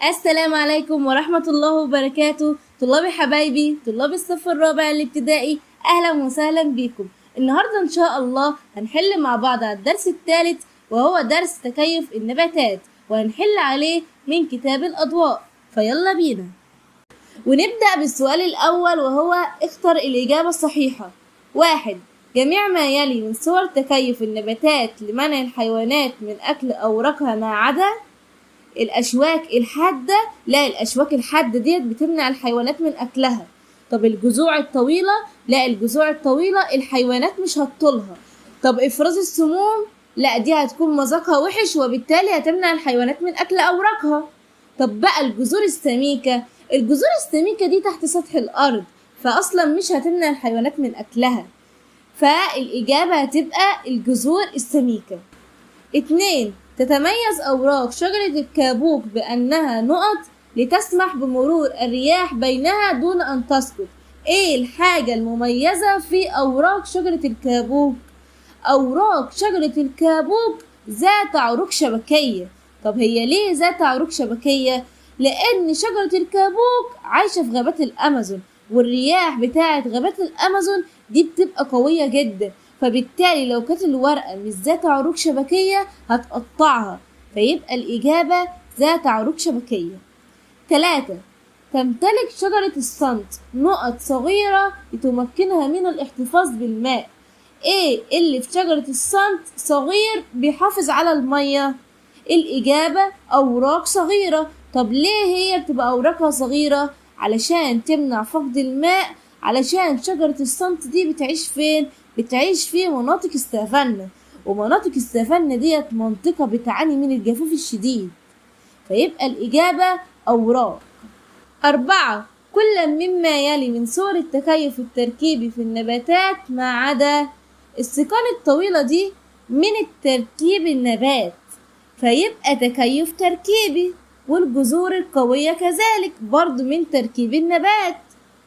السلام عليكم ورحمة الله وبركاته. طلابي حبايبي طلاب الصف الرابع الابتدائي، أهلا وسهلا بكم. النهاردة إن شاء الله هنحل مع بعض على الدرس الثالث، وهو درس تكيف النباتات، وهنحل عليه من كتاب الأضواء. فيلا بينا ونبدأ بالسؤال الأول، وهو اختر الإجابة الصحيحة. 1. جميع ما يلي من صور تكيف النباتات لمنع الحيوانات من أكل أوراقها ما عدا الأشواك الحادة. لا، الأشواك الحادة ديت بتمنع الحيوانات من أكلها. طب الجذوع الطويلة؟ لا، الجذوع الطويلة الحيوانات مش هتطولها. طب إفراز السموم؟ لا، دي هتكون مذاقها وحش وبالتالي هتمنع الحيوانات من أكل أوراقها. طب بقى الجذور السميكة؟ الجذور السميكة دي تحت سطح الأرض، فأصلا مش هتمنع الحيوانات من أكلها، فالإجابة هتبقى الجذور السميكة. 2. تتميز أوراق شجرة الكابوك بأنها نقط لتسمح بمرور الرياح بينها دون أن تسقط. إيه الحاجة المميزة في أوراق شجرة الكابوك؟ أوراق شجرة الكابوك ذات عروق شبكية. طب هي ليه ذات عروق شبكية؟ لأن شجرة الكابوك عايشة في غابات الأمازون، والرياح بتاعة غابات الأمازون دي بتبقى قوية جدا، فبالتالي لو كانت الورقة مش ذات عروق شبكية هتقطعها، فيبقى الإجابة ذات عروق شبكية. 3. تمتلك شجرة الصمت نقط صغيرة لتمكنها من الاحتفاظ بالماء. ايه اللي في شجرة الصمت صغير بيحافظ على المية؟ الإجابة أوراق صغيرة. طب ليه هي بتبقى أوراقها صغيرة؟ علشان تمنع فقد الماء، علشان شجرة الصمت دي بتعيش فين؟ بتعيش في مناطق السافانا، ومناطق السافانا ديت منطقة بتعاني من الجفاف الشديد، فيبقى الإجابة أوراق. 4. كل مما يلي من صور التكيف التركيبي في النباتات ما عدا السيقان الطويلة دي من التركيب النبات، فيبقى تكيف تركيبي، والجذور القوية كذلك برضو من تركيب النبات،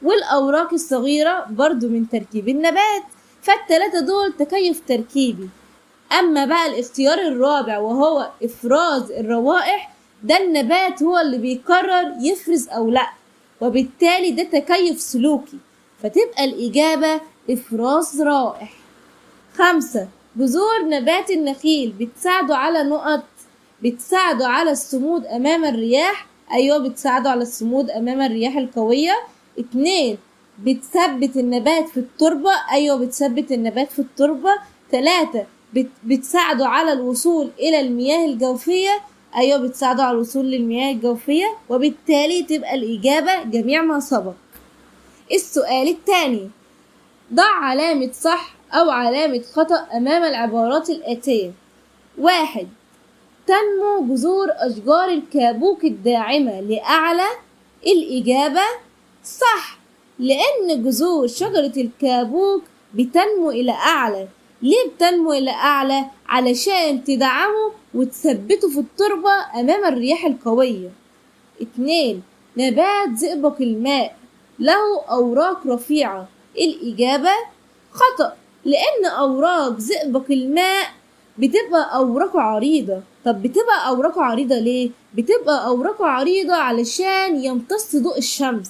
والأوراق الصغيرة برضو من تركيب النبات، فالتلاتة دول تكيف تركيبي. أما بقى الاختيار الرابع وهو إفراز الروائح، ده النبات هو اللي بيقرر يفرز أو لأ، وبالتالي ده تكيف سلوكي، فتبقى الإجابة إفراز رائح. 5. جذور نبات النخيل بتساعده على نقط، بتساعده على الصمود أمام الرياح. أيوة، بتساعده على الصمود أمام الرياح القوية. 2. بتثبت النبات في التربة. أيوة، بتثبت النبات في التربة. 3. بتساعده على الوصول إلى المياه الجوفية. أيوة، بتساعده على الوصول للمياه الجوفية، وبالتالي تبقى الإجابة جميع ما سبق. السؤال الثاني، ضع علامة صح أو علامة خطأ أمام العبارات الآتية. 1. تنمو جذور أشجار الكابوك الداعمة لأعلى. الإجابة صح، لأن جذور شجرة الكابوك بتنمو إلى أعلى. ليه بتنمو إلى أعلى؟ علشان تدعمه وتثبته في التربة أمام الرياح القوية. 2. نبات زئبق الماء له أوراق رفيعة. الإجابة خطأ، لأن أوراق زئبق الماء بتبقى أوراقه عريضة. طب بتبقى أوراقه عريضة ليه؟ بتبقى أوراقه عريضة علشان يمتص ضوء الشمس.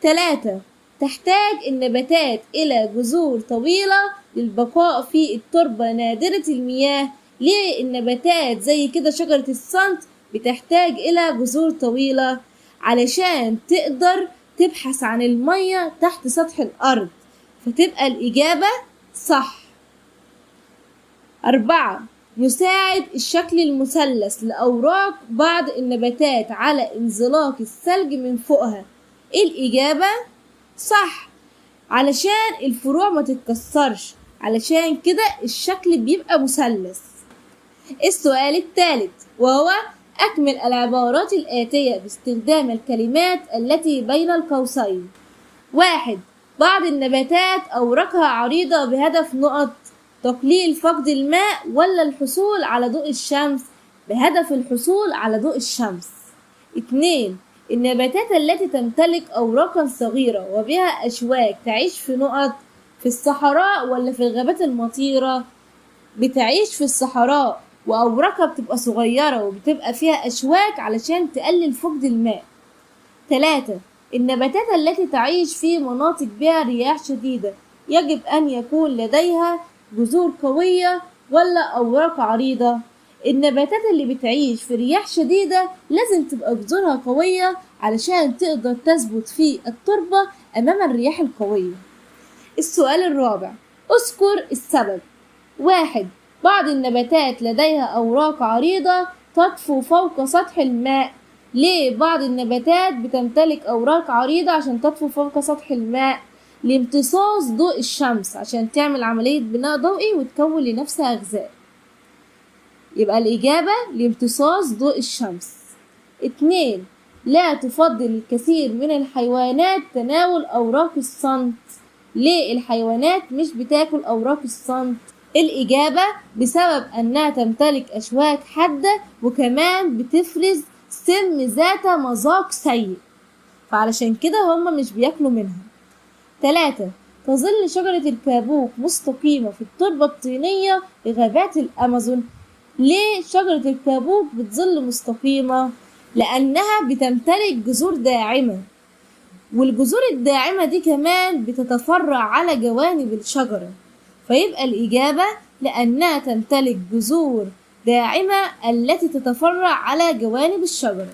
3. تحتاج النباتات إلى جذور طويلة للبقاء في التربة نادرة المياه. ليه النباتات زي كده شجرة الصمت بتحتاج إلى جذور طويلة؟ علشان تقدر تبحث عن المية تحت سطح الأرض، فتبقى الإجابة صح. 4. يساعد الشكل المثلث لأوراق بعض النباتات على انزلاق الثلج من فوقها. الإجابة صح، علشان الفروع ما تتكسرش، علشان كده الشكل بيبقى مثلث. السؤال الثالث وهو أكمل العبارات الآتية باستخدام الكلمات التي بين القوسين. 1. بعض النباتات أوراقها عريضة بهدف نقط تقليل فقد الماء ولا الحصول على ضوء الشمس؟ بهدف الحصول على ضوء الشمس. 2. النباتات التي تمتلك أوراقا صغيرة وبها أشواك تعيش في نقط في الصحراء ولا في الغابات المطيرة؟ بتعيش في الصحراء، وأوراقها بتبقى صغيرة وبتبقى فيها أشواك علشان تقلل فقد الماء. 3. النباتات التي تعيش في مناطق بها رياح شديدة يجب أن يكون لديها جذور قوية ولا أوراق عريضة؟ النباتات اللي بتعيش في رياح شديدة لازم تبقى جذورها قوية علشان تقدر تثبت في التربة أمام الرياح القوية. السؤال الرابع، اذكر السبب. 1. بعض النباتات لديها أوراق عريضة تطفو فوق سطح الماء. ليه بعض النباتات بتمتلك أوراق عريضة عشان تطفو فوق سطح الماء؟ لامتصاص ضوء الشمس عشان تعمل عملية بناء ضوئي وتكون لنفسها غذاء. يبقى الإجابة لامتصاص ضوء الشمس. 2. لا تفضل الكثير من الحيوانات تناول أوراق الصمت. ليه الحيوانات مش بتاكل أوراق الصمت؟ الإجابة بسبب أنها تمتلك أشواك حادة وكمان بتفرز سم ذات مذاق سيء، فعلشان كده هما مش بياكلوا منها. 3. تظل شجرة الكابوك مستقيمة في التربة الطينية لغابات الأمازون. ليه شجرة الكابوك بتظل مستقيمة؟ لأنها بتمتلك جذور داعمة، والجذور الداعمة دي كمان بتتفرع على جوانب الشجرة، فيبقى الإجابة لأنها تمتلك جذور داعمة التي تتفرع على جوانب الشجرة.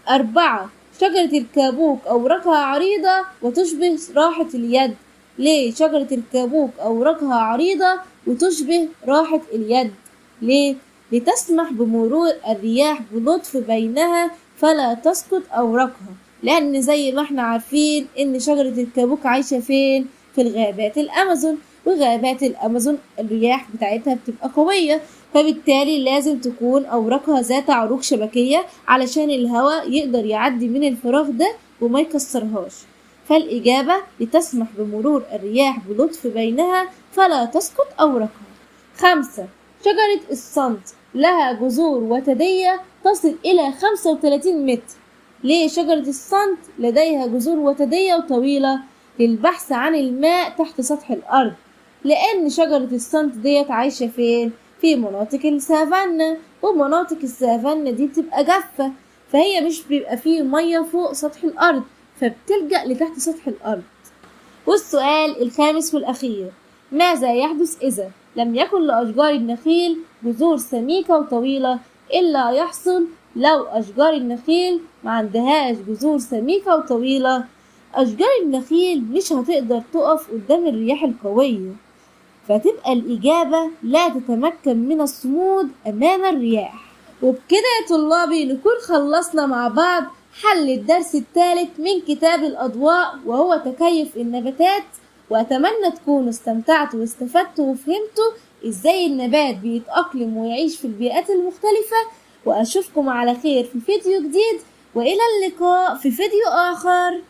4. شجرة الكابوك أوراقها عريضة وتشبه راحة اليد. ليه شجرة الكابوك أوراقها عريضة وتشبه راحة اليد؟ ليه؟ لتسمح بمرور الرياح بلطف بينها فلا تسقط أوراقها، لأن زي ما احنا عارفين إن شجرة الكابوك عايشة فين؟ في الغابات الأمازون، وغابات الأمازون الرياح بتاعتها بتبقى قوية، فبالتالي لازم تكون أوراقها ذات عروق شبكية علشان الهواء يقدر يعدي من الفراغ ده وما يكسرهاش. فالإجابة لتسمح بمرور الرياح بلطف بينها فلا تسقط أوراقها. 5. شجرة الصمت لها جذور وتدية تصل إلى 35 متر. ليه شجرة الصمت لديها جذور وتدية وطويلة؟ للبحث عن الماء تحت سطح الأرض، لأن شجرة الصمت ديت عايشة فين؟ في مناطق السافانا، ومناطق السافانا دي بتبقى جافة، فهي مش بيبقى فيه مية فوق سطح الأرض، فبتلجأ لتحت سطح الأرض. والسؤال الخامس والأخير، ماذا يحدث إذا لم يكن لأشجار النخيل جذور سميكة وطويلة؟ إلا يحصل لو أشجار النخيل ما عندهاش جذور سميكة وطويلة. أشجار النخيل مش هتقدر تقف قدام الرياح القوية، فتبقى الإجابة لا تتمكن من الصمود أمام الرياح. وبكده يا طلابي نكون خلصنا مع بعض حل الدرس الثالث من كتاب الأضواء وهو تكيف النباتات، وأتمنى تكونوا استمتعتوا واستفدتوا وفهمتوا إزاي النبات بيتأقلم ويعيش في البيئات المختلفة، وأشوفكم على خير في فيديو جديد، وإلى اللقاء في فيديو آخر.